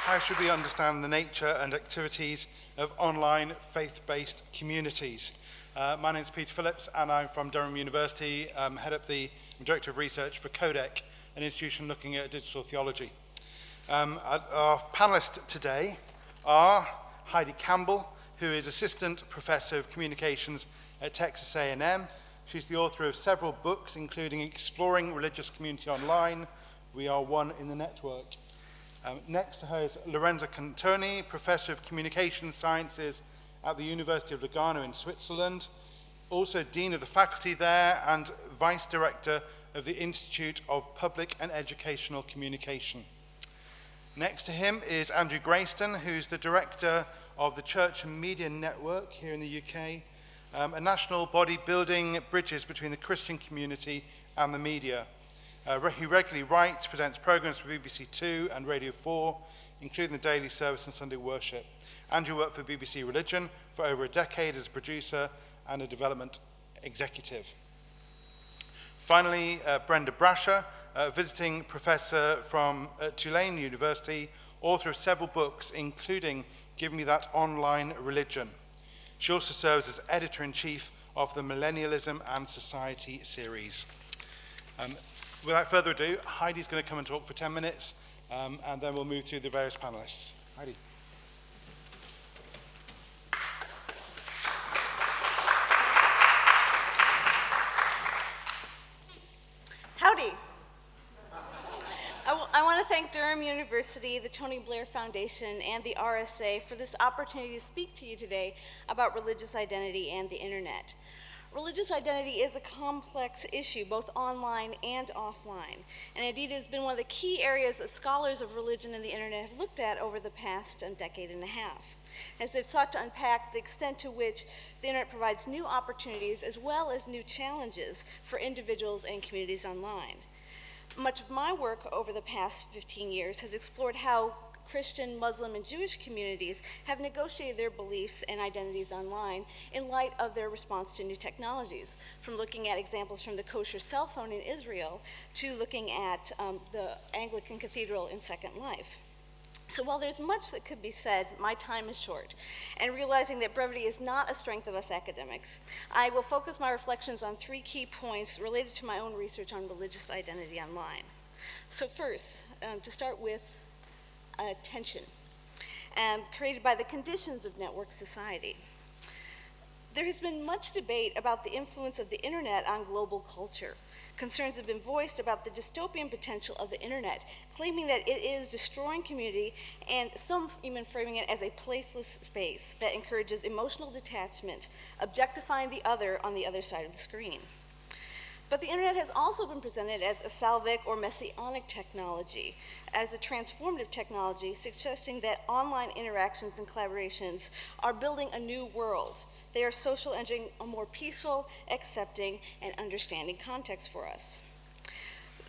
How should we understand the nature and activities of online faith-based communities? My name is Peter Phillips, and I'm from Durham University, head up the Director of Research for Codec, an institution looking at digital theology. Our panelists today are Heidi Campbell, who is Assistant Professor of Communications at Texas A&M. She's the author of several books, including Exploring Religious Community Online, We Are One in the Network. Next to her is Lorenzo Cantoni, Professor of Communication Sciences at the University of Lugano in Switzerland, also Dean of the Faculty there and Vice Director of the Institute of Public and Educational Communication. Next to him is Andrew Graystone, who's the Director of the Church and Media Network here in the UK, a national body building bridges between the Christian community and the media. He regularly writes, presents programs for BBC Two and Radio 4, including the daily service and Sunday worship. Andrew worked for BBC Religion for over a decade as a producer and a development executive. Finally, Brenda Brasher, visiting professor from Tulane University, author of several books, including Give Me That Online Religion. She also serves as editor-in-chief of the Millennialism and Society series. Without further ado, Heidi's going to come and talk for 10 minutes, and then we'll move through the various panelists. Heidi. Howdy. I want to thank Durham University, the Tony Blair Foundation, and the RSA for this opportunity to speak to you today about religious identity and the internet. Religious identity is a complex issue, both online and offline, and indeed has been one of the key areas that scholars of religion and the internet have looked at over the past decade and a half, as they've sought to unpack the extent to which the internet provides new opportunities as well as new challenges for individuals and communities online. Much of my work over the past 15 years has explored how Christian, Muslim, and Jewish communities have negotiated their beliefs and identities online in light of their response to new technologies, from looking at examples from the kosher cell phone in Israel to looking at the Anglican Cathedral in Second Life. So while there's much that could be said, my time is short, and realizing that brevity is not a strength of us academics, I will focus my reflections on three key points related to my own research on religious identity online. So first, to start with, tension created by the conditions of network society. There has been much debate about the influence of the internet on global culture. Concerns have been voiced about the dystopian potential of the internet, claiming that it is destroying community, and some even framing it as a placeless space that encourages emotional detachment, objectifying the other on the other side of the screen. But the internet has also been presented as a salvic or messianic technology, as a transformative technology, suggesting that online interactions and collaborations are building a new world. They are social engineering a more peaceful, accepting, and understanding context for us.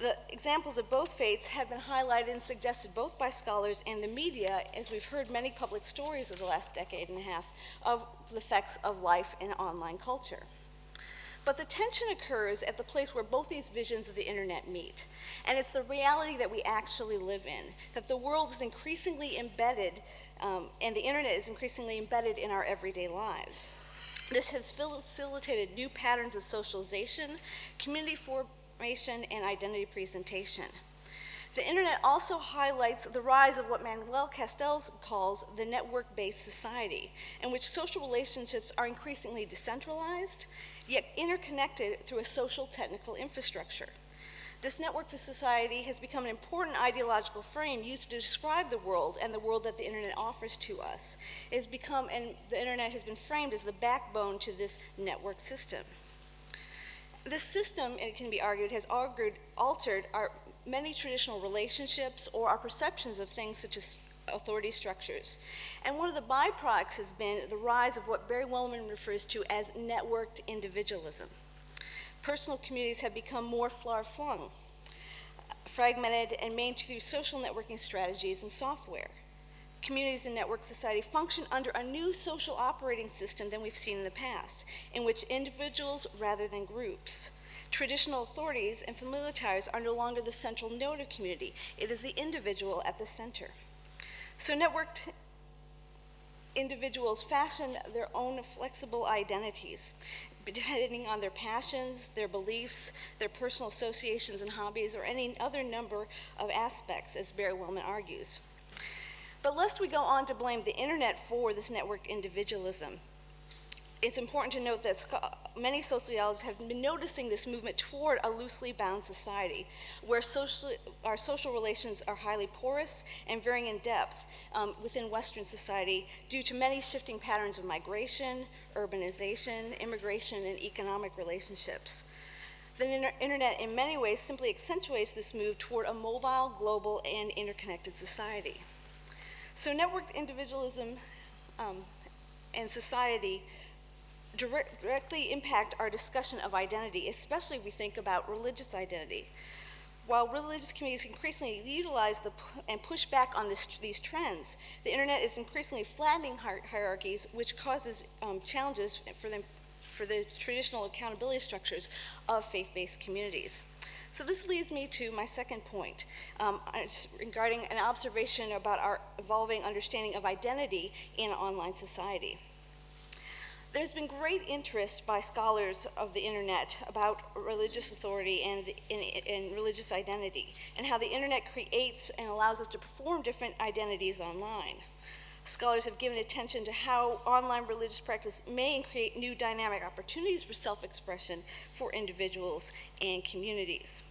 The examples of both faiths have been highlighted and suggested both by scholars and the media, as we've heard many public stories over the last decade and a half of the effects of life in online culture. But the tension occurs at the place where both these visions of the internet meet. And it's the reality that we actually live in, that the world is increasingly embedded, and the internet is increasingly embedded in our everyday lives. This has facilitated new patterns of socialization, community formation, and identity presentation. The internet also highlights the rise of what Manuel Castells calls the network-based society, in which social relationships are increasingly decentralized, yet interconnected through a social technical infrastructure. This network for society has become an important ideological frame used to describe the world and the world that the internet offers to us. It has become, and the internet has been framed as the backbone to this network system. This system, it can be argued, has altered our many traditional relationships or our perceptions of things such as authority structures. And one of the byproducts has been the rise of what Barry Wellman refers to as networked individualism. Personal communities have become more far-flung, fragmented, and made through social networking strategies and software. Communities in network society function under a new social operating system than we've seen in the past, in which individuals rather than groups. Traditional authorities and familiar ties are no longer the central node of community. It is the individual at the center. So networked individuals fashion their own flexible identities, depending on their passions, their beliefs, their personal associations and hobbies, or any other number of aspects, as Barry Wellman argues. But lest we go on to blame the internet for this networked individualism, it's important to note that many sociologists have been noticing this movement toward a loosely bound society, where our social relations are highly porous and varying in depth within Western society due to many shifting patterns of migration, urbanization, immigration, and economic relationships. The internet in many ways simply accentuates this move toward a mobile, global, and interconnected society. So networked individualism and society directly impact our discussion of identity, especially if we think about religious identity. While religious communities increasingly utilize and push back on these trends, the internet is increasingly flattening hierarchies, which causes challenges for the traditional accountability structures of faith-based communities. So this leads me to my second point regarding an observation about our evolving understanding of identity in an online society. There's been great interest by scholars of the internet about religious authority and religious identity, and how the internet creates and allows us to perform different identities online. Scholars have given attention to how online religious practice may create new dynamic opportunities for self-expression for individuals and communities.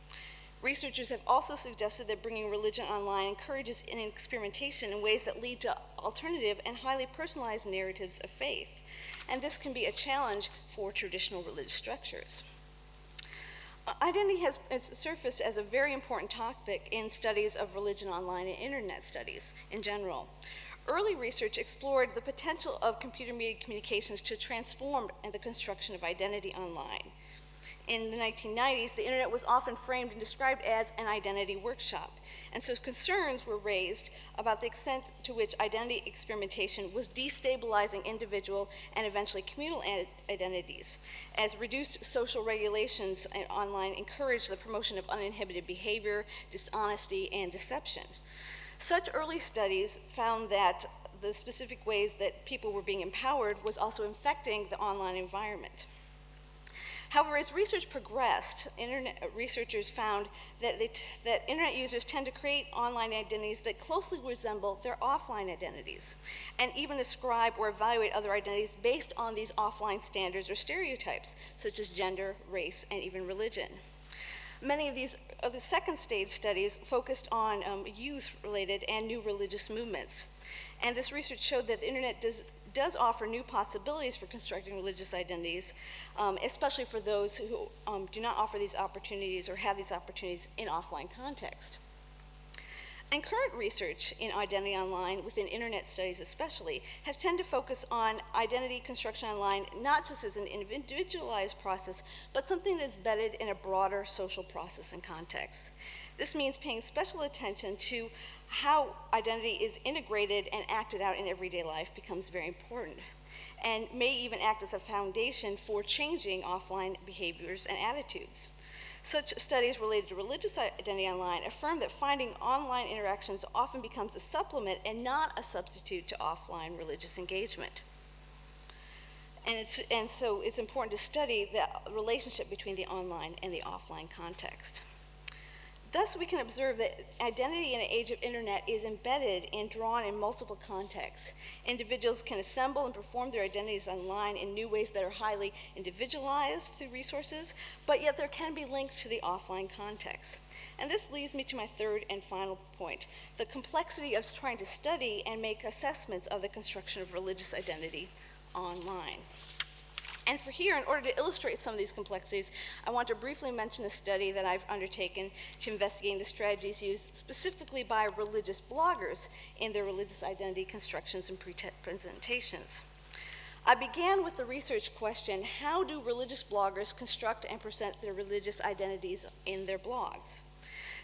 Researchers have also suggested that bringing religion online encourages an experimentation in ways that lead to alternative and highly personalized narratives of faith. And this can be a challenge for traditional religious structures. Identity has surfaced as a very important topic in studies of religion online and internet studies in general. Early research explored the potential of computer-mediated communications to transform the construction of identity online. In the 1990s, the internet was often framed and described as an identity workshop, and so concerns were raised about the extent to which identity experimentation was destabilizing individual and eventually communal identities, as reduced social regulations online encouraged the promotion of uninhibited behavior, dishonesty, and deception. Such early studies found that the specific ways that people were being empowered was also infecting the online environment. However, as research progressed, researchers found that internet users tend to create online identities that closely resemble their offline identities, and even ascribe or evaluate other identities based on these offline standards or stereotypes, such as gender, race, and even religion. Many of these the second stage studies focused on youth-related and new religious movements. And this research showed that the internet does offer new possibilities for constructing religious identities, especially for those who do not offer these opportunities or have these opportunities in offline context. And current research in identity online, within internet studies especially, have tended to focus on identity construction online not just as an individualized process, but something that's embedded in a broader social process and context. This means paying special attention to how identity is integrated and acted out in everyday life becomes very important, and may even act as a foundation for changing offline behaviors and attitudes. Such studies related to religious identity online affirm that finding online interactions often becomes a supplement and not a substitute to offline religious engagement. And so it's important to study the relationship between the online and the offline context. Thus, we can observe that identity in an age of internet is embedded and drawn in multiple contexts. Individuals can assemble and perform their identities online in new ways that are highly individualized through resources, but yet there can be links to the offline context. And this leads me to my third and final point, the complexity of trying to study and make assessments of the construction of religious identity online. And for here, in order to illustrate some of these complexities, I want to briefly mention a study that I've undertaken to investigate the strategies used specifically by religious bloggers in their religious identity constructions and presentations. I began with the research question, how do religious bloggers construct and present their religious identities in their blogs?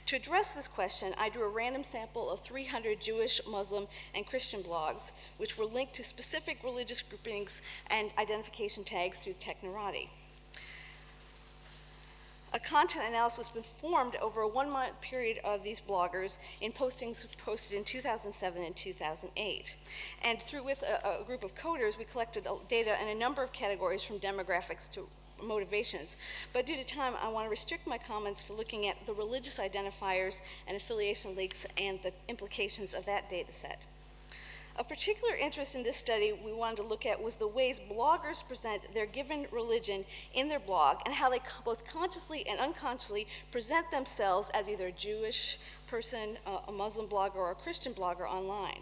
To address this question, I drew a random sample of 300 Jewish, Muslim, and Christian blogs, which were linked to specific religious groupings and identification tags through Technorati. content analysis was performed over a 1-month period of these bloggers in postings posted in 2007 and 2008. And with a group of coders, we collected data in a number of categories from demographics to motivations. But due to time, I want to restrict my comments to looking at the religious identifiers and affiliation links and the implications of that data set. Of particular interest in this study we wanted to look at was the ways bloggers present their given religion in their blog and how they both consciously and unconsciously present themselves as either a Jewish person, a Muslim blogger, or a Christian blogger online.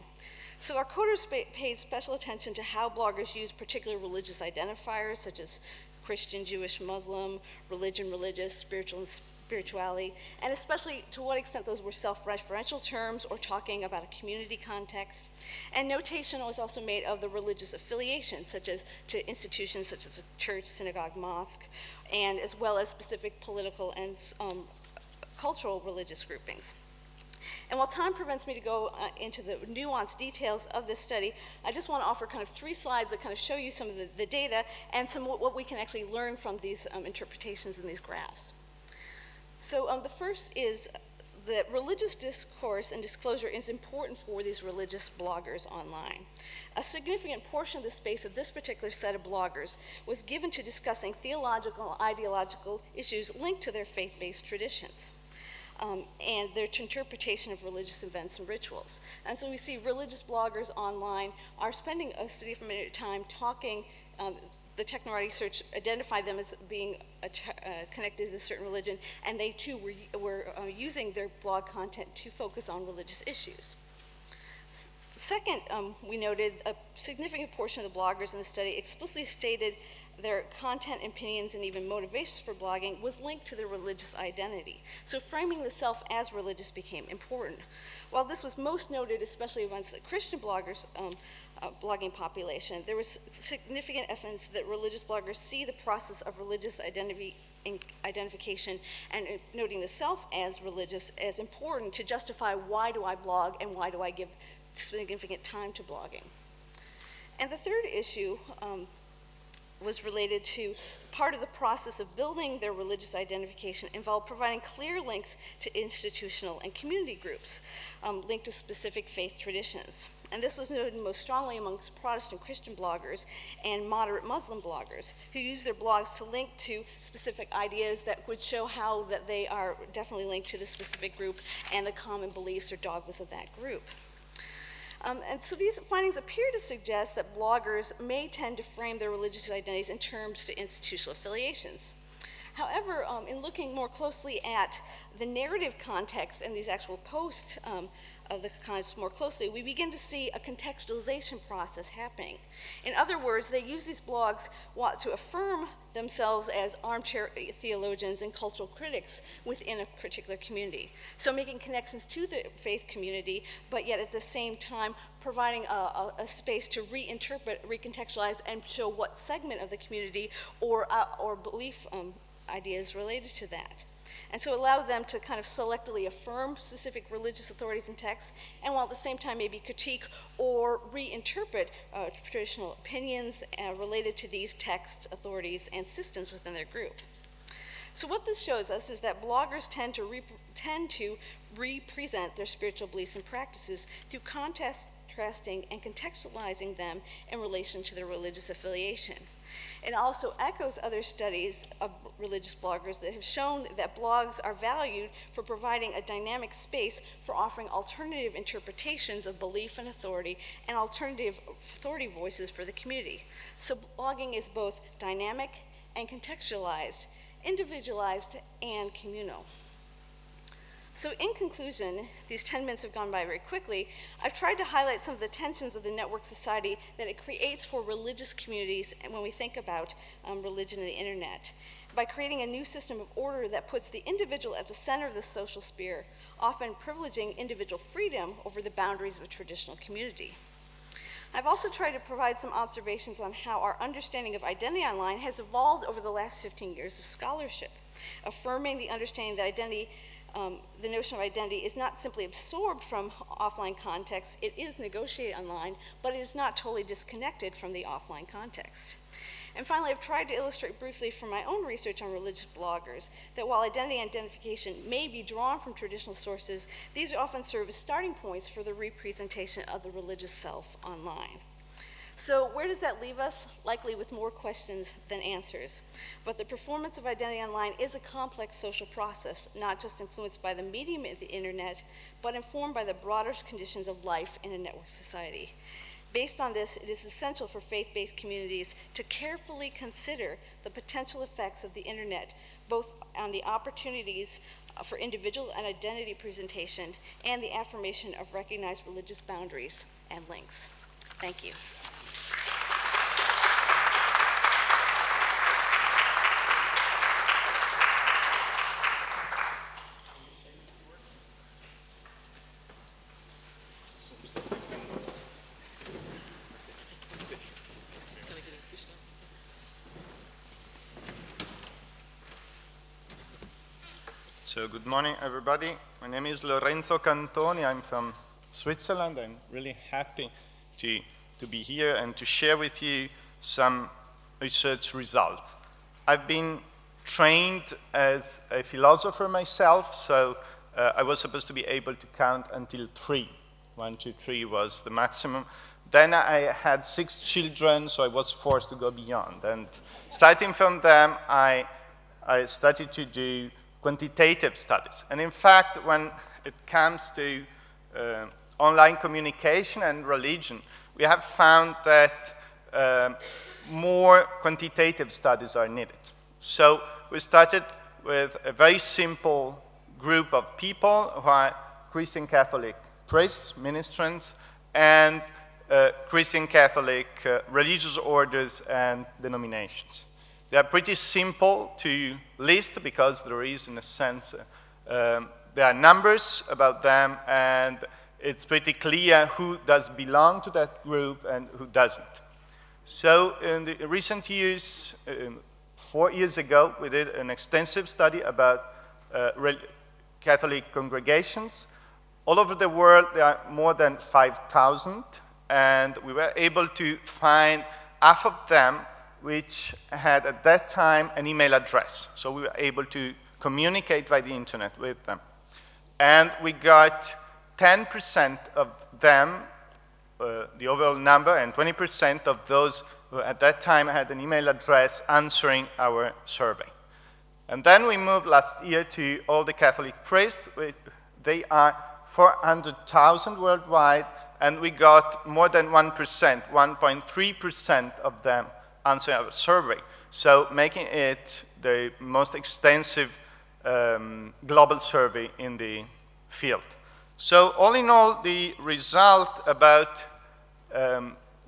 So our coders paid special attention to how bloggers use particular religious identifiers such as Christian, Jewish, Muslim, religion, religious, spiritual, and spirituality, and especially to what extent those were self-referential terms or talking about a community context. And notation was also made of the religious affiliation, such as to institutions such as a church, synagogue, mosque, and as well as specific political and cultural religious groupings. And while time prevents me to go into the nuanced details of this study, I just want to offer kind of 3 slides that kind of show you some of the data and some what we can actually learn from these interpretations and these graphs. So the first is that religious discourse and disclosure is important for these religious bloggers online. A significant portion of the space of this particular set of bloggers was given to discussing theological and ideological issues linked to their faith-based traditions. And their interpretation of religious events and rituals. And so we see religious bloggers online are spending a significant amount of time talking. The techno research identified them as being connected to a certain religion, and they too were using their blog content to focus on religious issues. Second, we noted a significant portion of the bloggers in the study explicitly stated their content, opinions, and even motivations for blogging was linked to their religious identity. So framing the self as religious became important. While this was most noted, especially amongst the Christian bloggers, blogging population, there was significant evidence that religious bloggers see the process of religious identification and noting the self as religious as important to justify why do I blog and why do I give significant time to blogging. And the third issue was related to part of the process of building their religious identification involved providing clear links to institutional and community groups linked to specific faith traditions. And this was noted most strongly amongst Protestant Christian bloggers and moderate Muslim bloggers who use their blogs to link to specific ideas that would show how that they are definitely linked to the specific group and the common beliefs or dogmas of that group. And so these findings appear to suggest that bloggers may tend to frame their religious identities in terms to institutional affiliations. However, in looking more closely at the narrative context and these actual posts of the context more closely, we begin to see a contextualization process happening. In other words, they use these blogs to affirm themselves as armchair theologians and cultural critics within a particular community. So making connections to the faith community, but yet at the same time providing a space to reinterpret, recontextualize, and show what segment of the community or belief ideas related to that. And so allow them to kind of selectively affirm specific religious authorities and texts, and while at the same time maybe critique or reinterpret traditional opinions related to these texts, authorities, and systems within their group. So what this shows us is that bloggers tend to represent their spiritual beliefs and practices through contrasting and contextualizing them in relation to their religious affiliation. It also echoes other studies of religious bloggers that have shown that blogs are valued for providing a dynamic space for offering alternative interpretations of belief and authority and alternative authority voices for the community. So blogging is both dynamic and contextualized, individualized, and communal. So in conclusion, these 10 minutes have gone by very quickly. I've tried to highlight some of the tensions of the network society that it creates for religious communities and when we think about religion and the internet, by creating a new system of order that puts the individual at the center of the social sphere, often privileging individual freedom over the boundaries of a traditional community. I've also tried to provide some observations on how our understanding of identity online has evolved over the last 15 years of scholarship, affirming the understanding that the notion of identity is not simply absorbed from offline context, it is negotiated online, but it is not totally disconnected from the offline context. And finally, I've tried to illustrate briefly from my own research on religious bloggers that while identity identification may be drawn from traditional sources, these often serve as starting points for the representation of the religious self online. So where does that leave us? Likely with more questions than answers. But the performance of identity online is a complex social process, not just influenced by the medium of the internet, but informed by the broader conditions of life in a network society. Based on this, it is essential for faith-based communities to carefully consider the potential effects of the internet, both on the opportunities for individual and identity presentation and the affirmation of recognized religious boundaries and links. Thank you. So good morning, everybody. My name is Lorenzo Cantoni. I'm from Switzerland. I'm really happy to be here and to share with you some research results. I've been trained as a philosopher myself, so I was supposed to be able to count until 3. 1, 2, 3 was the maximum. Then I had 6 children, so I was forced to go beyond. And starting from them, I started to do quantitative studies. And in fact, when it comes to online communication and religion, we have found that more quantitative studies are needed. So we started with a very simple group of people who are Christian Catholic priests, ministrants, and Christian Catholic religious orders and denominations. They are pretty simple to list because there is, in a sense, there are numbers about them, and it's pretty clear who does belong to that group and who doesn't. So in the recent years, 4 years ago, we did an extensive study about Catholic congregations. All over the world, there are more than 5,000, and we were able to find half of them which had at that time an email address. So we were able to communicate via the internet with them. And we got 10% of them, the overall number, and 20% of those who at that time had an email address answering our survey. And then we moved last year to all the Catholic priests. They are 400,000 worldwide, and we got more than 1%, 1.3% of them answering our survey, so making it the most extensive global survey in the field. So all in all, the result about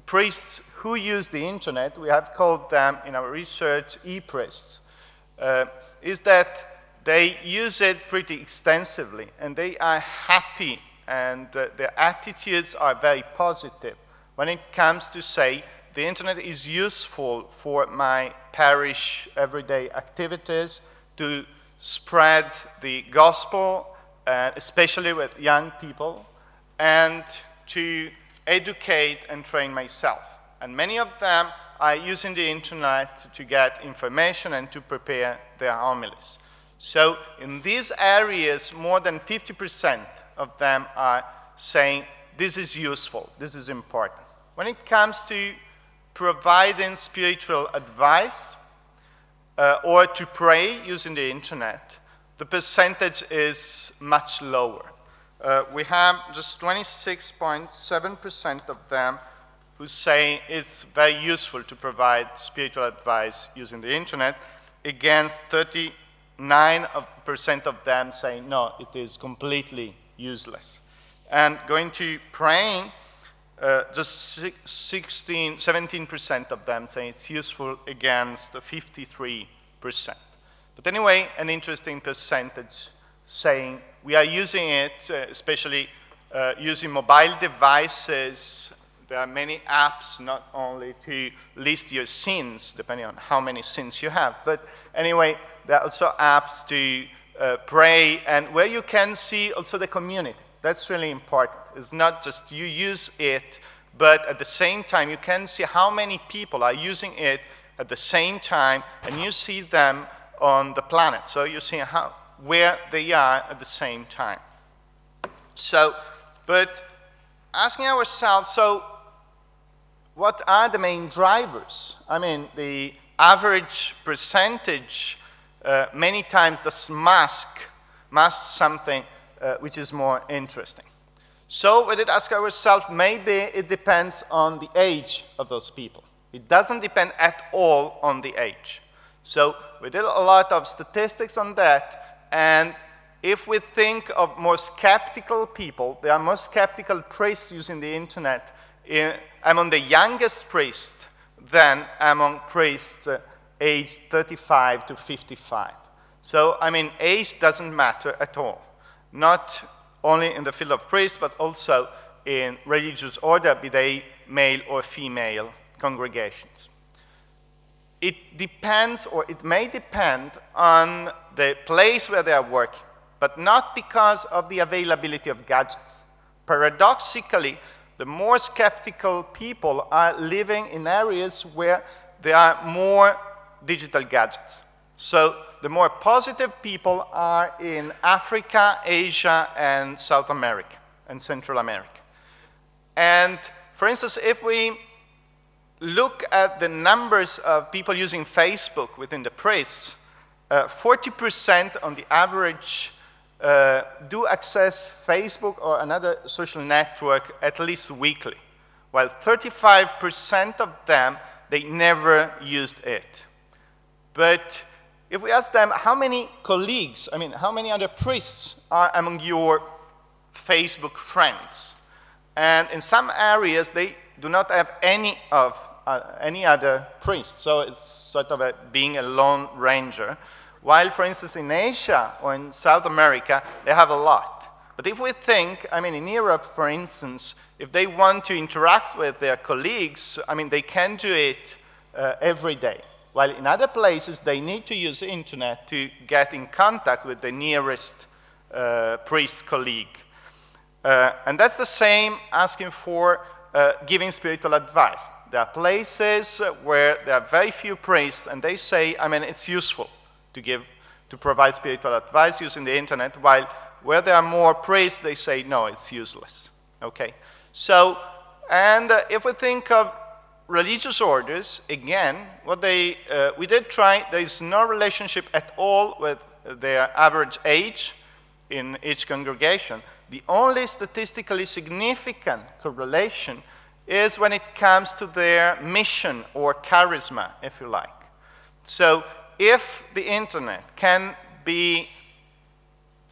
priests who use the internet, we have called them in our research e-priests, is that they use it pretty extensively, and they are happy, and their attitudes are very positive when it comes to say, the internet is useful for my parish everyday activities, to spread the gospel, especially with young people, and to educate and train myself. And many of them are using the internet to get information and to prepare their homilies. So in these areas, more than 50% of them are saying, this is useful, this is important. When it comes to providing spiritual advice or to pray using the internet, the percentage is much lower. We have just 26.7% of them who say it's very useful to provide spiritual advice using the internet, against 39% of them saying no, it is completely useless. And going to praying, just 17% of them say it's useful against 53%. But anyway, an interesting percentage saying we are using it, especially using mobile devices. There are many apps, not only to list your sins, depending on how many sins you have, but anyway, there are also apps to pray, and where you can see also the community. That's really important. It's not just you use it, but at the same time, you can see how many people are using it at the same time, and you see them on the planet. So you see where they are at the same time. So, but asking ourselves, so what are the main drivers? I mean, the average percentage many times does mask something which is more interesting. So we did ask ourselves, maybe it depends on the age of those people. It doesn't depend at all on the age. So we did a lot of statistics on that, and if we think of more skeptical people, there are more skeptical priests using the internet among the youngest priests than among priests aged 35 to 55. So, I mean, age doesn't matter at all. Not only in the field of priests, but also in religious order, be they male or female congregations. It depends, or it may depend on the place where they are working, but not because of the availability of gadgets. Paradoxically, the more skeptical people are living in areas where there are more digital gadgets. So the more positive people are in Africa, Asia, and South America, and Central America. And for instance, if we look at the numbers of people using Facebook within the priests, 40% on the average do access Facebook or another social network at least weekly, while 35% of them, they never used it. But if we ask them, how many colleagues, I mean, how many other priests are among your Facebook friends? And in some areas, they do not have any other priest, so it's sort of being a lone ranger. While, for instance, in Asia or in South America, they have a lot. But if we think, I mean, in Europe, for instance, if they want to interact with their colleagues, I mean, they can do it every day. While in other places, they need to use the internet to get in contact with the nearest priest colleague. And that's the same asking for giving spiritual advice. There are places where there are very few priests, and they say, I mean, it's useful to provide spiritual advice using the internet, while where there are more priests, they say, no, it's useless. Okay? So, and if we think of religious orders, again, we did try, there is no relationship at all with their average age in each congregation. The only statistically significant correlation is when it comes to their mission or charisma, if you like. So if the internet can be,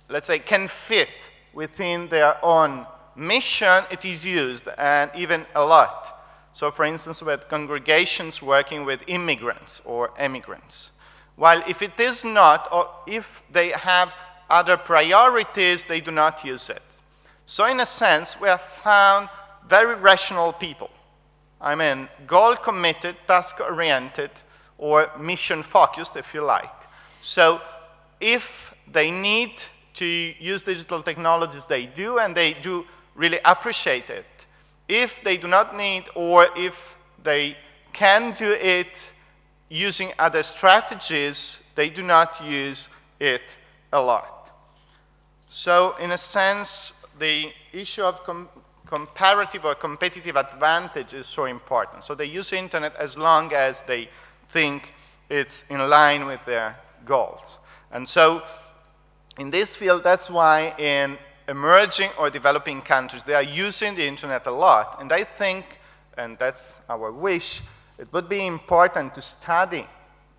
let's say, can fit within their own mission, it is used, and even a lot. So for instance, with congregations working with immigrants or emigrants. While if it is not, or if they have other priorities, they do not use it. So in a sense, we have found very rational people. I mean, goal-committed, task-oriented, or mission-focused, if you like. So if they need to use digital technologies, they do, and they do really appreciate it. If they do not need, or if they can do it using other strategies, they do not use it a lot. So in a sense, the issue of comparative or competitive advantage is so important. So they use the internet as long as they think it's in line with their goals. And so in this field, that's why in emerging or developing countries, they are using the internet a lot. And I think, and that's our wish, it would be important to study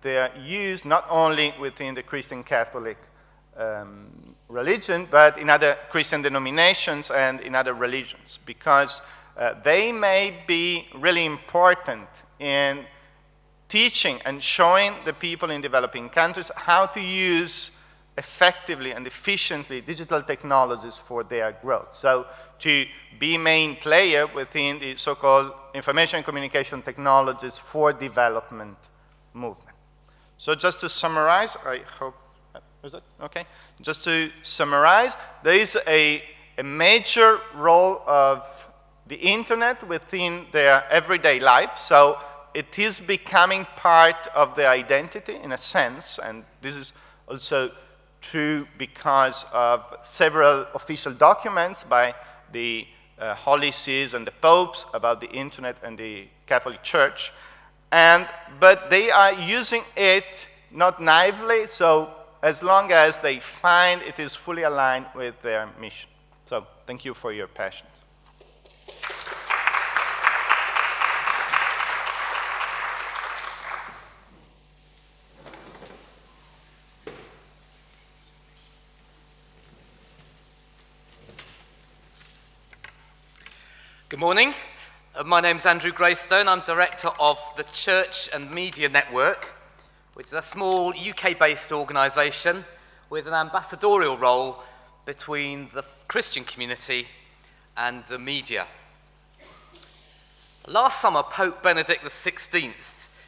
their use not only within the Christian Catholic religion, but in other Christian denominations and in other religions, because they may be really important in teaching and showing the people in developing countries how to use effectively and efficiently digital technologies for their growth. So to be main player within the so-called information and communication technologies for development movement. So just to summarize, I hope, is that okay? Just to summarize, there is a major role of the internet within their everyday life. So it is becoming part of the identity in a sense, and this is also true because of several official documents by the Holy Sees and the popes about the internet and the Catholic Church. But they are using it not naively, so as long as they find it is fully aligned with their mission. So thank you for your passion. Good morning. My name's Andrew Graystone. I'm director of the Church and Media Network, which is a small UK-based organisation with an ambassadorial role between the Christian community and the media. Last summer, Pope Benedict XVI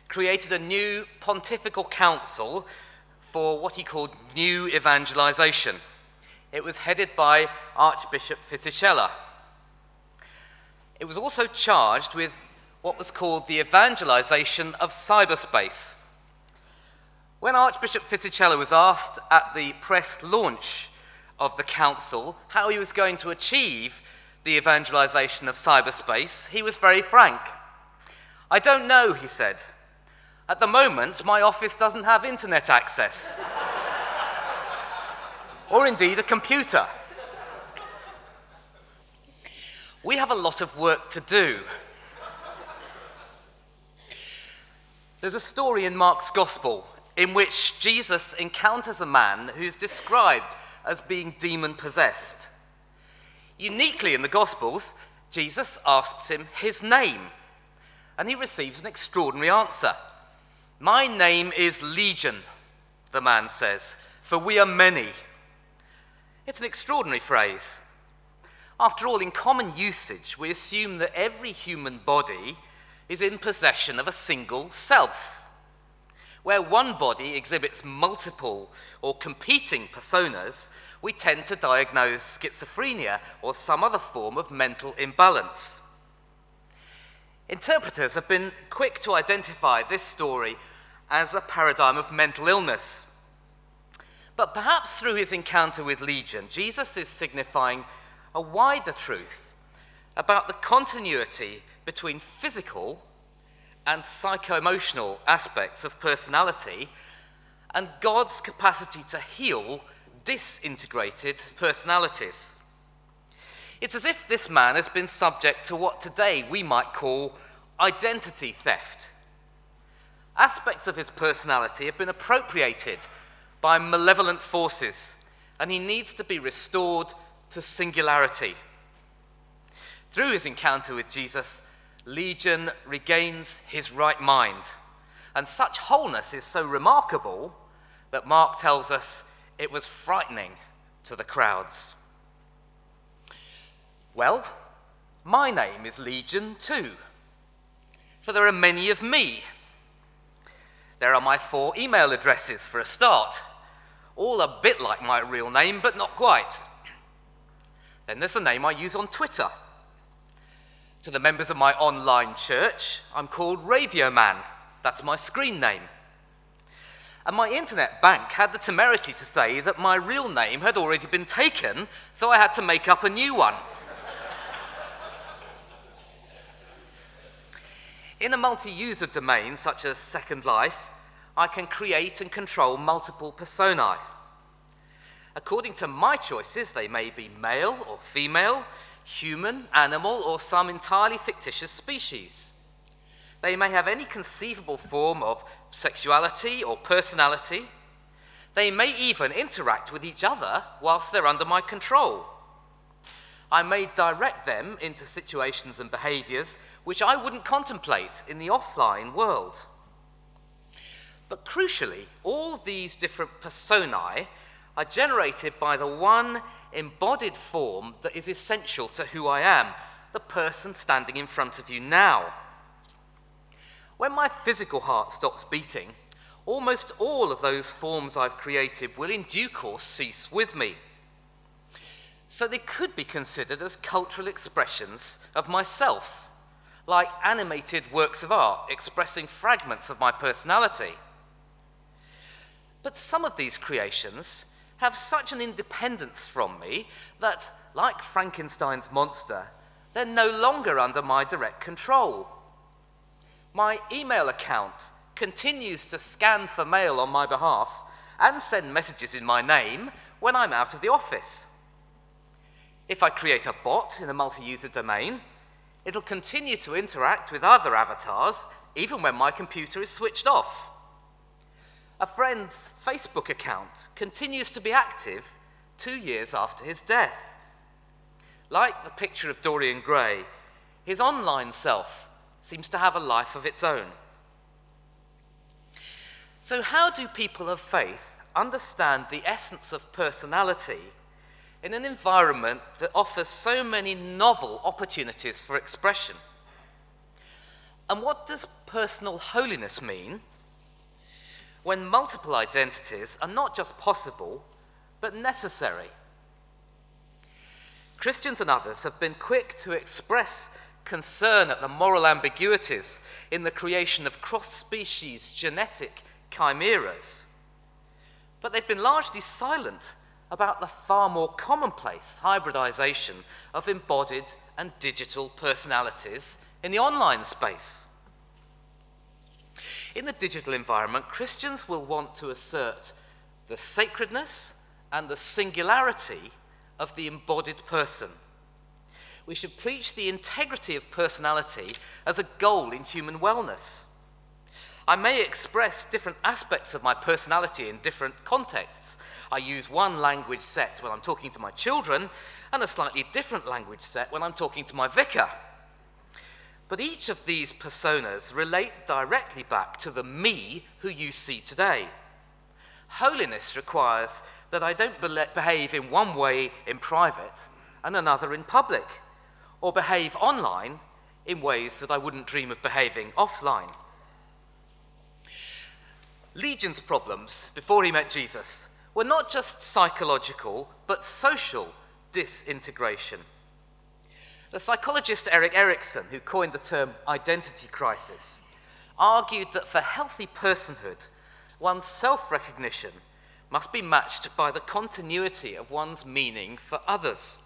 created a new pontifical council for what he called New Evangelisation. It was headed by Archbishop Fisichella. It was also charged with what was called the evangelization of cyberspace. When Archbishop Fisichella was asked at the press launch of the council how he was going to achieve the evangelization of cyberspace, he was very frank. "I don't know," he said. "At the moment, my office doesn't have internet access." Or indeed a computer. We have a lot of work to do. There's a story in Mark's Gospel in which Jesus encounters a man who's described as being demon-possessed. Uniquely in the Gospels, Jesus asks him his name, and he receives an extraordinary answer. "My name is Legion," the man says, "for we are many." It's an extraordinary phrase. After all, in common usage, we assume that every human body is in possession of a single self. Where one body exhibits multiple or competing personas, we tend to diagnose schizophrenia or some other form of mental imbalance. Interpreters have been quick to identify this story as a paradigm of mental illness. But perhaps through his encounter with Legion, Jesus is signifying a wider truth about the continuity between physical and psycho-emotional aspects of personality and God's capacity to heal disintegrated personalities. It's as if this man has been subject to what today we might call identity theft. Aspects of his personality have been appropriated by malevolent forces, and he needs to be restored to singularity. Through his encounter with Jesus, Legion regains his right mind, and such wholeness is so remarkable that Mark tells us it was frightening to the crowds. Well, my name is Legion too, for there are many of me. There are my 4 email addresses for a start, all a bit like my real name, but not quite. Then there's the name I use on Twitter. To the members of my online church, I'm called Radio Man. That's my screen name. And my internet bank had the temerity to say that my real name had already been taken, so I had to make up a new one. In a multi-user domain such as Second Life, I can create and control multiple personae. According to my choices, they may be male or female, human, animal, or some entirely fictitious species. They may have any conceivable form of sexuality or personality. They may even interact with each other whilst they're under my control. I may direct them into situations and behaviours which I wouldn't contemplate in the offline world. But crucially, all these different personae are generated by the one embodied form that is essential to who I am, the person standing in front of you now. When my physical heart stops beating, almost all of those forms I've created will in due course cease with me. So they could be considered as cultural expressions of myself, like animated works of art expressing fragments of my personality. But some of these creations have such an independence from me that, like Frankenstein's monster, they're no longer under my direct control. My email account continues to scan for mail on my behalf and send messages in my name when I'm out of the office. If I create a bot in a multi-user domain, it'll continue to interact with other avatars even when my computer is switched off. A friend's Facebook account continues to be active 2 years after his death. Like the picture of Dorian Gray, his online self seems to have a life of its own. So how do people of faith understand the essence of personality in an environment that offers so many novel opportunities for expression? And what does personal holiness mean when multiple identities are not just possible, but necessary? Christians and others have been quick to express concern at the moral ambiguities in the creation of cross-species genetic chimeras, but they've been largely silent about the far more commonplace hybridization of embodied and digital personalities in the online space. In the digital environment, Christians will want to assert the sacredness and the singularity of the embodied person. We should preach the integrity of personality as a goal in human wellness. I may express different aspects of my personality in different contexts. I use one language set when I'm talking to my children and a slightly different language set when I'm talking to my vicar. But each of these personas relate directly back to the me who you see today. Holiness requires that I don't behave in one way in private and another in public, or behave online in ways that I wouldn't dream of behaving offline. Legion's problems, before he met Jesus, were not just psychological, but social disintegration. The psychologist Erik Erikson, who coined the term identity crisis, argued that for healthy personhood, one's self-recognition must be matched by the continuity of one's meaning for others.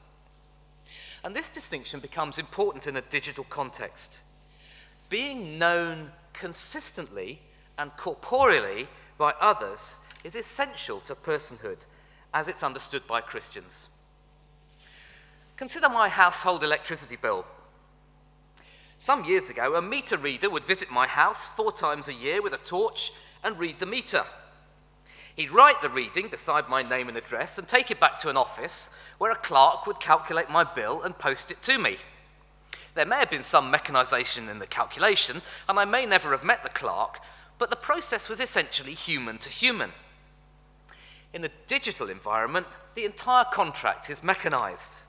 And this distinction becomes important in a digital context. Being known consistently and corporeally by others is essential to personhood as it's understood by Christians. Consider my household electricity bill. Some years ago, a meter reader would visit my house 4 times a year with a torch and read the meter. He'd write the reading beside my name and address and take it back to an office where a clerk would calculate my bill and post it to me. There may have been some mechanisation in the calculation, and I may never have met the clerk, but the process was essentially human to human. In the digital environment, the entire contract is mechanised.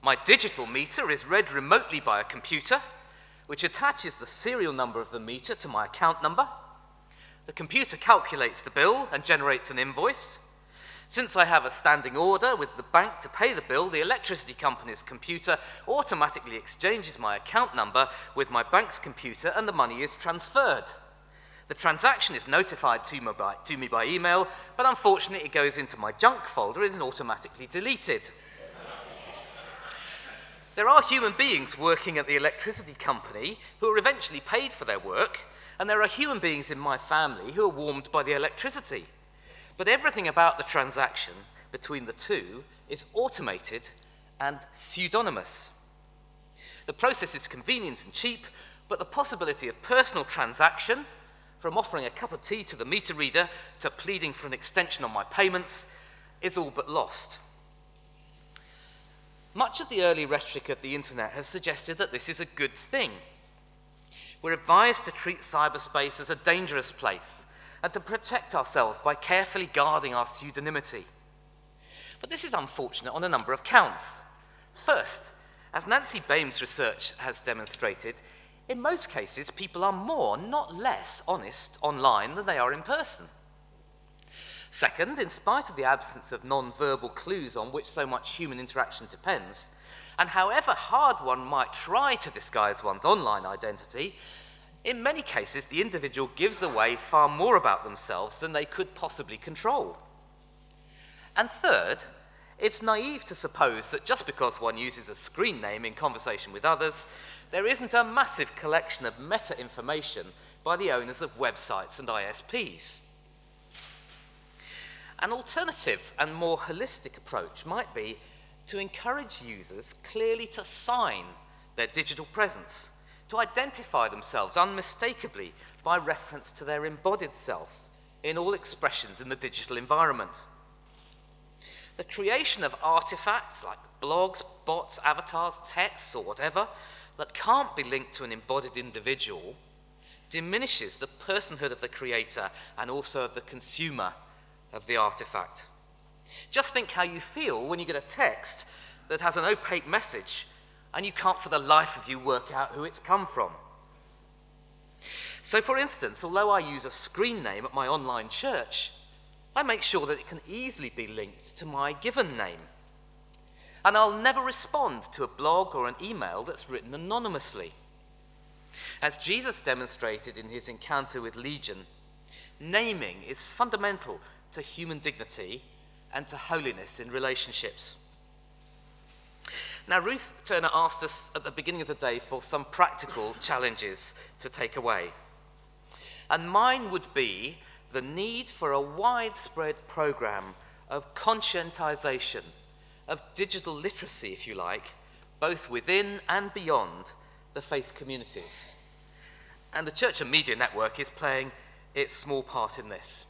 My digital meter is read remotely by a computer, which attaches the serial number of the meter to my account number. The computer calculates the bill and generates an invoice. Since I have a standing order with the bank to pay the bill, the electricity company's computer automatically exchanges my account number with my bank's computer and the money is transferred. The transaction is notified to me by email, but unfortunately it goes into my junk folder and is automatically deleted. There are human beings working at the electricity company who are eventually paid for their work, and there are human beings in my family who are warmed by the electricity. But everything about the transaction between the two is automated and pseudonymous. The process is convenient and cheap, but the possibility of personal transaction, from offering a cup of tea to the meter reader to pleading for an extension on my payments, is all but lost. Much of the early rhetoric of the internet has suggested that this is a good thing. We're advised to treat cyberspace as a dangerous place and to protect ourselves by carefully guarding our pseudonymity. But this is unfortunate on a number of counts. First, as Nancy Baim's research has demonstrated, in most cases, people are more, not less, honest online than they are in person. Second, in spite of the absence of non-verbal clues on which so much human interaction depends, and however hard one might try to disguise one's online identity, in many cases the individual gives away far more about themselves than they could possibly control. And third, it's naive to suppose that just because one uses a screen name in conversation with others, there isn't a massive collection of meta-information by the owners of websites and ISPs. An alternative and more holistic approach might be to encourage users clearly to sign their digital presence, to identify themselves unmistakably by reference to their embodied self in all expressions in the digital environment. The creation of artifacts like blogs, bots, avatars, texts, or whatever that can't be linked to an embodied individual diminishes the personhood of the creator and also of the consumer of the artifact. Just think how you feel when you get a text that has an opaque message and you can't for the life of you work out who it's come from. So for instance, although I use a screen name at my online church, I make sure that it can easily be linked to my given name. And I'll never respond to a blog or an email that's written anonymously. As Jesus demonstrated in his encounter with Legion, naming is fundamental to human dignity and to holiness in relationships. Now, Ruth Turner asked us at the beginning of the day for some practical challenges to take away. And mine would be the need for a widespread program of conscientization, of digital literacy, if you like, both within and beyond the faith communities. And the Church and Media Network is playing its small part in this.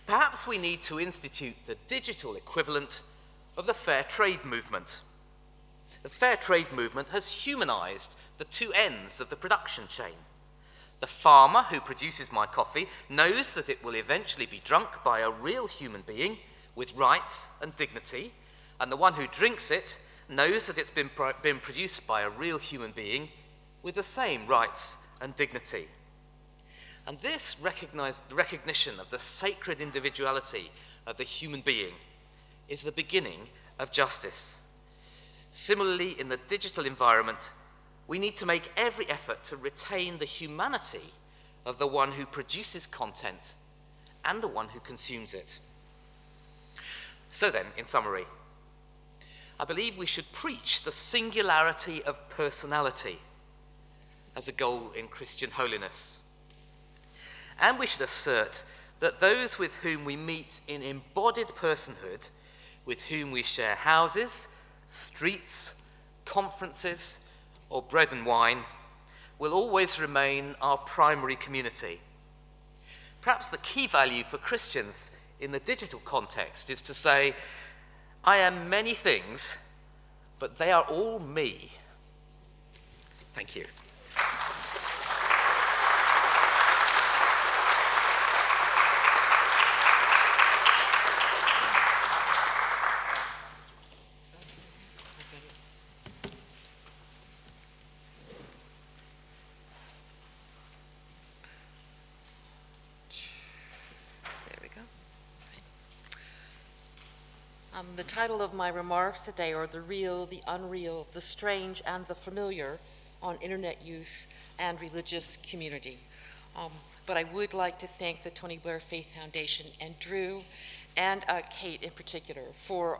Perhaps we need to institute the digital equivalent of the fair trade movement. The fair trade movement has humanized the two ends of the production chain. The farmer who produces my coffee knows that it will eventually be drunk by a real human being with rights and dignity, and the one who drinks it knows that it's been produced by a real human being with the same rights and dignity. And this recognition of the sacred individuality of the human being is the beginning of justice. Similarly, in the digital environment, we need to make every effort to retain the humanity of the one who produces content and the one who consumes it. So then, in summary, I believe we should preach the singularity of personality as a goal in Christian holiness. And we should assert that those with whom we meet in embodied personhood, with whom we share houses, streets, conferences, or bread and wine, will always remain our primary community. Perhaps the key value for Christians in the digital context is to say, I am many things, but they are all me. Thank you. The title of my remarks today are The Real, the Unreal, the Strange, and the Familiar on Internet Use and Religious Community. But I would like to thank the Tony Blair Faith Foundation and Drew and Kate in particular for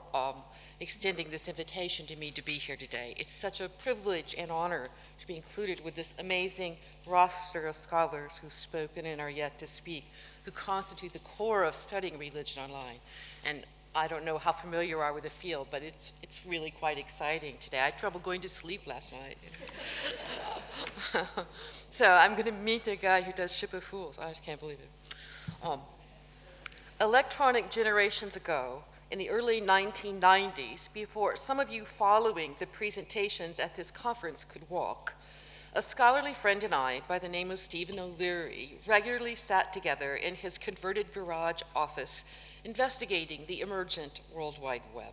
extending this invitation to me to be here today. It's such a privilege and honor to be included with this amazing roster of scholars who've spoken and are yet to speak, who constitute the core of studying religion online. And I don't know how familiar you are with the field, but it's really quite exciting today. I had trouble going to sleep last night. So I'm going to meet a guy who does Ship of Fools. I just can't believe it. Electronic generations ago, in the early 1990s, before some of you following the presentations at this conference could walk, a scholarly friend and I, by the name of Stephen O'Leary, regularly sat together in his converted garage office investigating the emergent World Wide Web.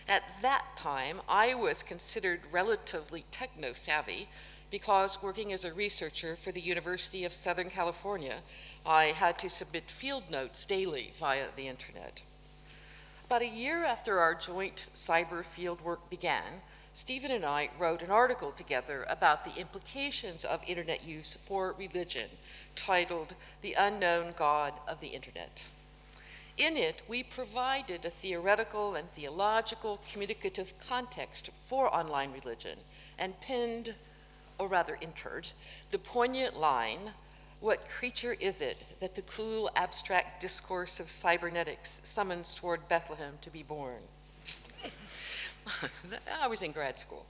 At that time, I was considered relatively techno-savvy, because working as a researcher for the University of Southern California, I had to submit field notes daily via the internet. About a year after our joint cyber fieldwork began, Stephen and I wrote an article together about the implications of internet use for religion, titled "The Unknown God of the Internet." In it, we provided a theoretical and theological communicative context for online religion and penned, or rather entered, the poignant line, "What creature is it that the cool abstract discourse of cybernetics summons toward Bethlehem to be born?" I was in grad school.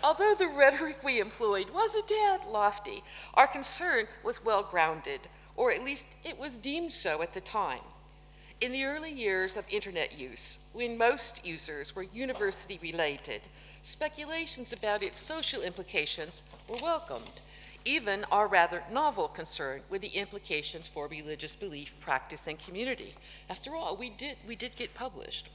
Although the rhetoric we employed was a tad lofty, our concern was well-grounded, or at least it was deemed so at the time. In the early years of internet use, when most users were university-related, speculations about its social implications were welcomed, even our rather novel concern with the implications for religious belief, practice, and community. After all, we did get published.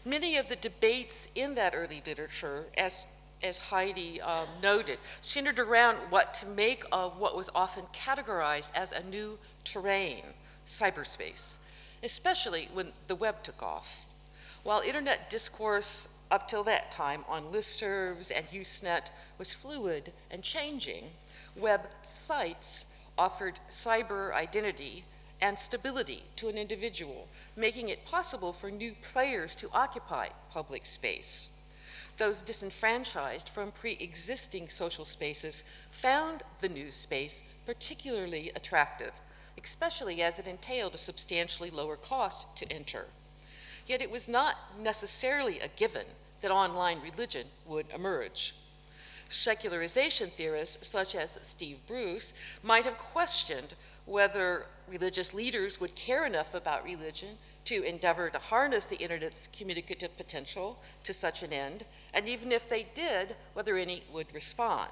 Many of the debates in that early literature, as Heidi noted, centered around what to make of what was often categorized as a new terrain, cyberspace, especially when the web took off. While internet discourse up till that time on listservs and Usenet was fluid and changing, web sites offered cyber identity and stability to an individual, making it possible for new players to occupy public space. Those disenfranchised from pre-existing social spaces found the new space particularly attractive, especially as it entailed a substantially lower cost to enter. Yet it was not necessarily a given that online religion would emerge. Secularization theorists such as Steve Bruce might have questioned whether religious leaders would care enough about religion to endeavor to harness the internet's communicative potential to such an end, and even if they did, whether any would respond.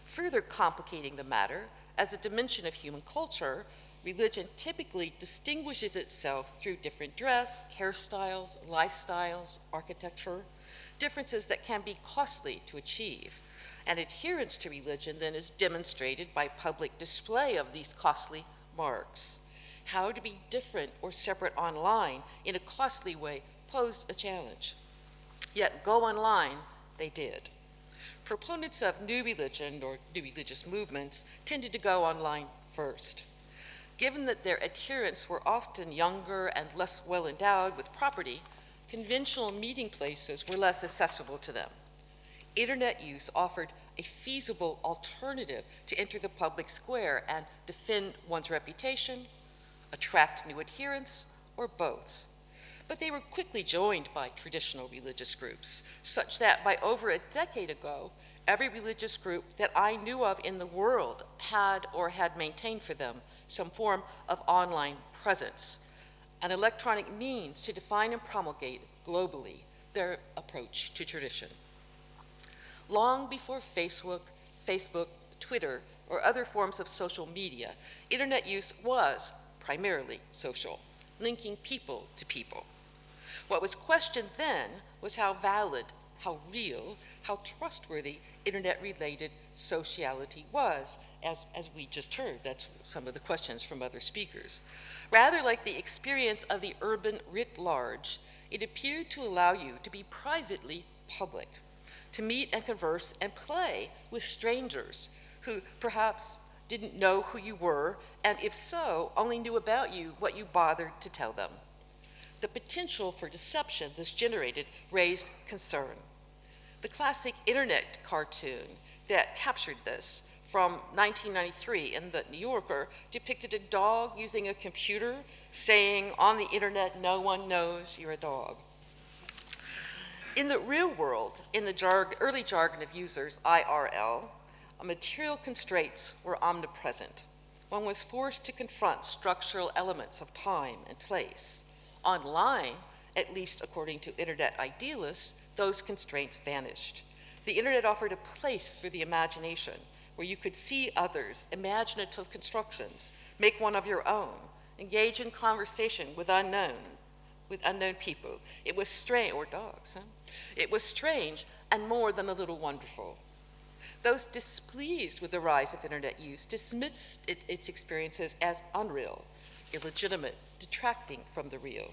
Further complicating the matter, as a dimension of human culture, religion typically distinguishes itself through different dress, hairstyles, lifestyles, architecture, differences that can be costly to achieve. And adherence to religion then is demonstrated by public display of these costly marks. How to be different or separate online in a costly way posed a challenge. Yet go online they did. Proponents of new religion or new religious movements tended to go online first. Given that their adherents were often younger and less well endowed with property, conventional meeting places were less accessible to them. Internet use offered a feasible alternative to enter the public square and defend one's reputation, attract new adherents, or both. But they were quickly joined by traditional religious groups, such that by over a decade ago, every religious group that I knew of in the world had or had maintained for them some form of online presence, an electronic means to define and promulgate globally their approach to tradition. Long before Facebook, Twitter, or other forms of social media, internet use was primarily social, linking people to people. What was questioned then was how valid, how real, how trustworthy internet-related sociality was, as we just heard. That's some of the questions from other speakers. Rather like the experience of the urban writ large, it appeared to allow you to be privately public, to meet and converse and play with strangers who perhaps didn't know who you were, and if so, only knew about you what you bothered to tell them. The potential for deception this generated raised concern. The classic internet cartoon that captured this from 1993 in the New Yorker depicted a dog using a computer saying, "On the internet, no one knows you're a dog." In the real world, in the early jargon of users, IRL, material constraints were omnipresent. One was forced to confront structural elements of time and place. Online, at least according to internet idealists, those constraints vanished. The internet offered a place for the imagination, where you could see others, imaginative constructions, make one of your own, engage in conversation with unknown people. It was strange, or dogs, huh? It was strange and more than a little wonderful. Those displeased with the rise of internet use dismissed its experiences as unreal, illegitimate, detracting from the real.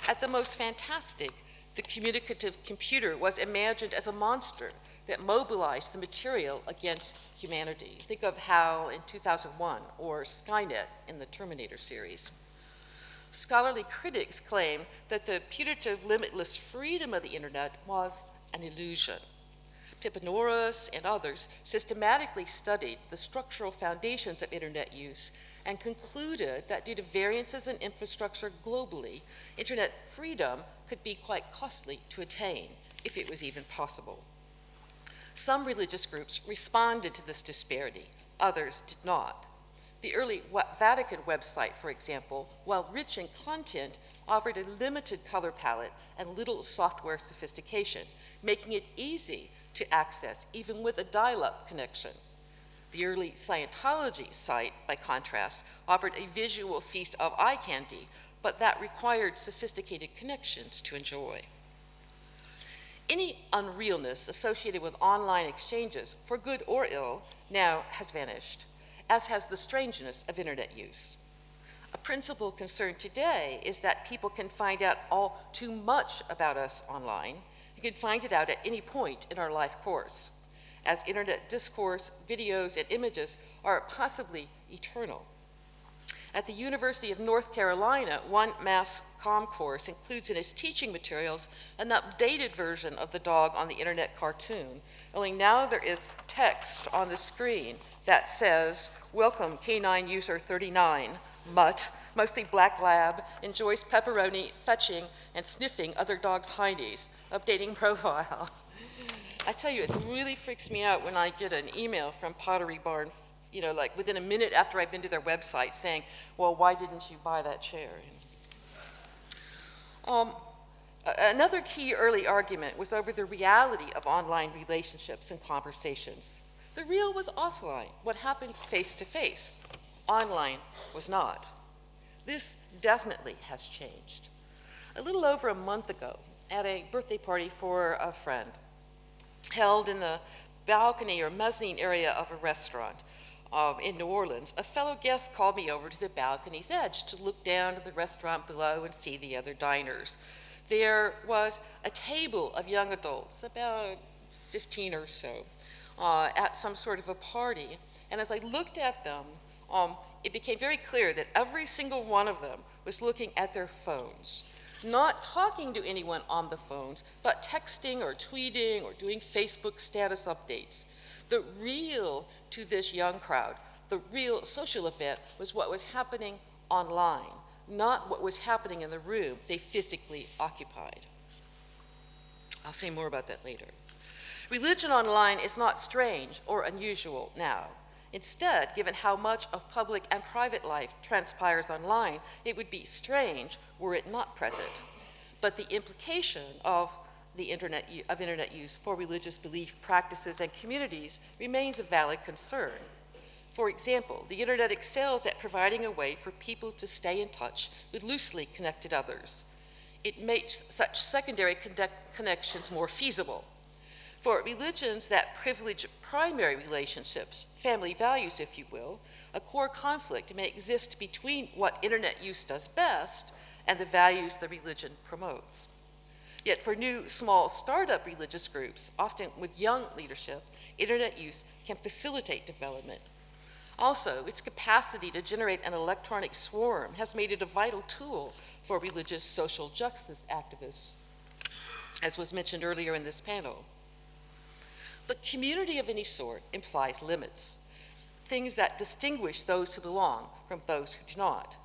At the most fantastic, the communicative computer was imagined as a monster that mobilized the material against humanity. Think of HAL in 2001 or Skynet in the Terminator series. Scholarly critics claim that the putative, limitless freedom of the internet was an illusion. Pipinoris and others systematically studied the structural foundations of internet use and concluded that due to variances in infrastructure globally, internet freedom could be quite costly to attain, if it was even possible. Some religious groups responded to this disparity, others did not. The early Vatican website, for example, while rich in content, offered a limited color palette and little software sophistication, making it easy to access, even with a dial-up connection. The early Scientology site, by contrast, offered a visual feast of eye candy, but that required sophisticated connections to enjoy. Any unrealness associated with online exchanges, for good or ill, now has vanished, as has the strangeness of internet use. A principal concern today is that people can find out all too much about us online. You can find it out at any point in our life course, as internet discourse, videos, and images are possibly eternal. At the University of North Carolina, one mass comm course includes in its teaching materials an updated version of the dog on the internet cartoon, only now there is text on the screen that says, "Welcome Canine User 39, Mutt, mostly black lab, enjoys pepperoni, fetching, and sniffing other dogs' hindies, updating profile." I tell you, it really freaks me out when I get an email from Pottery Barn, you know, like within a minute after I've been to their website saying, well, why didn't you buy that chair? Another key early argument was over the reality of online relationships and conversations. The real was offline, what happened face to face. Online was not. This definitely has changed. A little over a month ago, at a birthday party for a friend, held in the balcony or mezzanine area of a restaurant in New Orleans, a fellow guest called me over to the balcony's edge to look down to the restaurant below and see the other diners. There was a table of young adults, about 15 or so, at some sort of a party. And as I looked at them, it became very clear that every single one of them was looking at their phones, not talking to anyone on the phones, but texting or tweeting or doing Facebook status updates. The real to this young crowd, the real social event was what was happening online, not what was happening in the room they physically occupied. I'll say more about that later. Religion online is not strange or unusual now. Instead, given how much of public and private life transpires online, it would be strange were it not present. But the implication of internet use for religious belief, practices, and communities remains a valid concern. For example, the internet excels at providing a way for people to stay in touch with loosely connected others. It makes such secondary connections more feasible. For religions that privilege primary relationships, family values, if you will, a core conflict may exist between what internet use does best and the values the religion promotes. Yet for new, small, startup religious groups, often with young leadership, internet use can facilitate development. Also, its capacity to generate an electronic swarm has made it a vital tool for religious social justice activists, as was mentioned earlier in this panel. But community of any sort implies limits, things that distinguish those who belong from those who do not.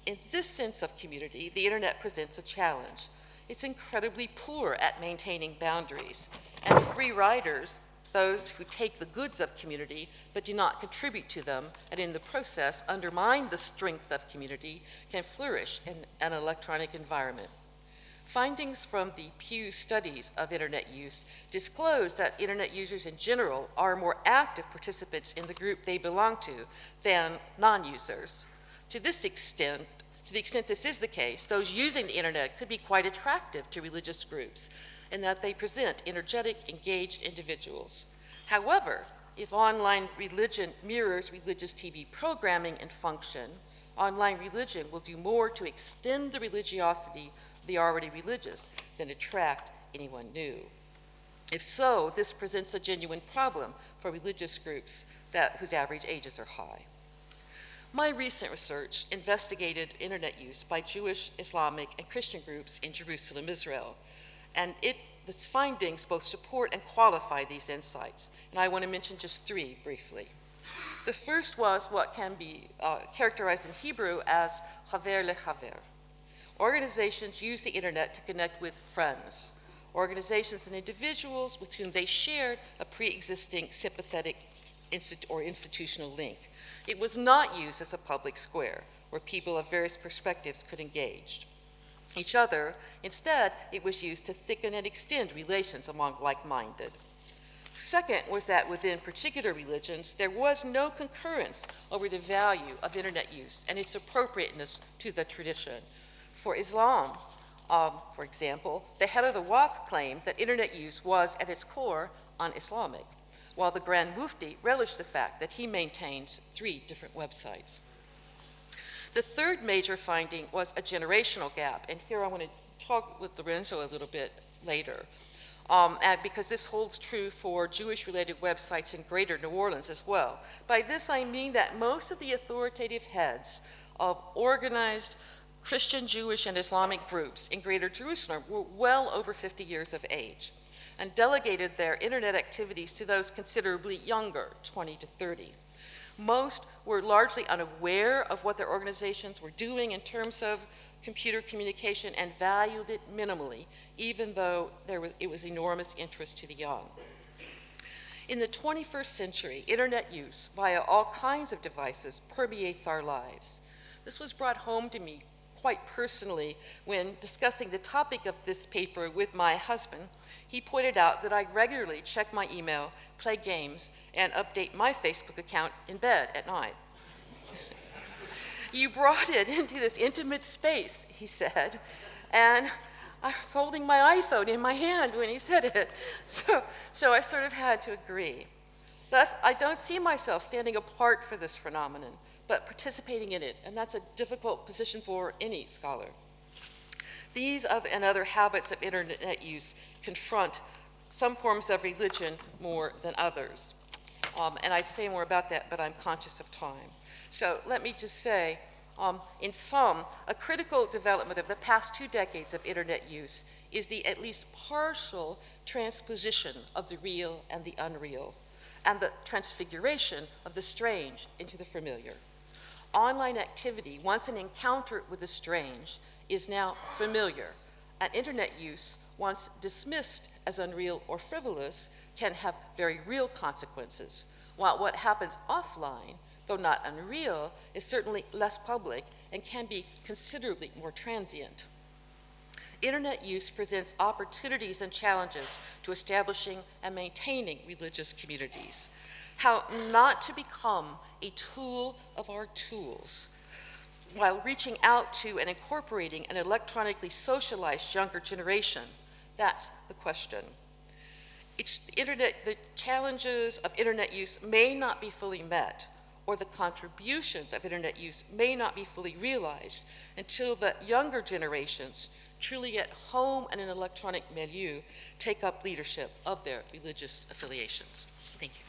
In this sense of community, the internet presents a challenge. It's incredibly poor at maintaining boundaries, and free riders, those who take the goods of community but do not contribute to them, and in the process undermine the strength of community, can flourish in an electronic environment. Findings from the Pew studies of internet use disclose that internet users in general are more active participants in the group they belong to than non-users. To the extent this is the case, those using the internet could be quite attractive to religious groups, and that they present energetic, engaged individuals. However, if online religion mirrors religious TV programming and function, online religion will do more to extend the religiosity of the already religious than attract anyone new. If so, this presents a genuine problem for religious groups whose average ages are high. My recent research investigated internet use by Jewish, Islamic, and Christian groups in Jerusalem, Israel, and its findings both support and qualify these insights, and I want to mention just three briefly. The first was what can be characterized in Hebrew as chaver lechaver. Organizations use the internet to connect with friends, organizations and individuals with whom they shared a pre-existing sympathetic or institutional link. It was not used as a public square where people of various perspectives could engage each other. Instead, it was used to thicken and extend relations among like-minded. Second was that within particular religions, there was no concurrence over the value of internet use and its appropriateness to the tradition. For Islam, for example, the head of the Waqf claimed that internet use was at its core un-Islamic, while the Grand Mufti relished the fact that he maintains 3 different websites. The third major finding was a generational gap, and here I want to talk with Lorenzo a little bit later, because this holds true for Jewish-related websites in Greater New Orleans as well. By this I mean that most of the authoritative heads of organized Christian, Jewish, and Islamic groups in Greater Jerusalem were well over 50 years of age and delegated their internet activities to those considerably younger, 20 to 30. Most were largely unaware of what their organizations were doing in terms of computer communication and valued it minimally, even though it was enormous interest to the young. In the 21st century, internet use via all kinds of devices permeates our lives. This was brought home to me quite personally when discussing the topic of this paper with my husband. He pointed out that I regularly check my email, play games, and update my Facebook account in bed at night. You brought it into this intimate space, he said, and I was holding my iPhone in my hand when he said it, so I sort of had to agree. Thus, I don't see myself standing apart for this phenomenon, but participating in it, and that's a difficult position for any scholar. These and other habits of internet use confront some forms of religion more than others. And I'd say more about that, but I'm conscious of time. So let me just say, in sum, a critical development of the past 2 decades of internet use is the at least partial transposition of the real and the unreal, and the transfiguration of the strange into the familiar. Online activity, once an encounter with the strange, is now familiar, and internet use, once dismissed as unreal or frivolous, can have very real consequences, while what happens offline, though not unreal, is certainly less public and can be considerably more transient. Internet use presents opportunities and challenges to establishing and maintaining religious communities. How not to become a tool of our tools while reaching out to and incorporating an electronically socialized younger generation, that's the question. The challenges of internet use may not be fully met, or the contributions of internet use may not be fully realized until the younger generations, truly at home in an electronic milieu, take up leadership of their religious affiliations. Thank you.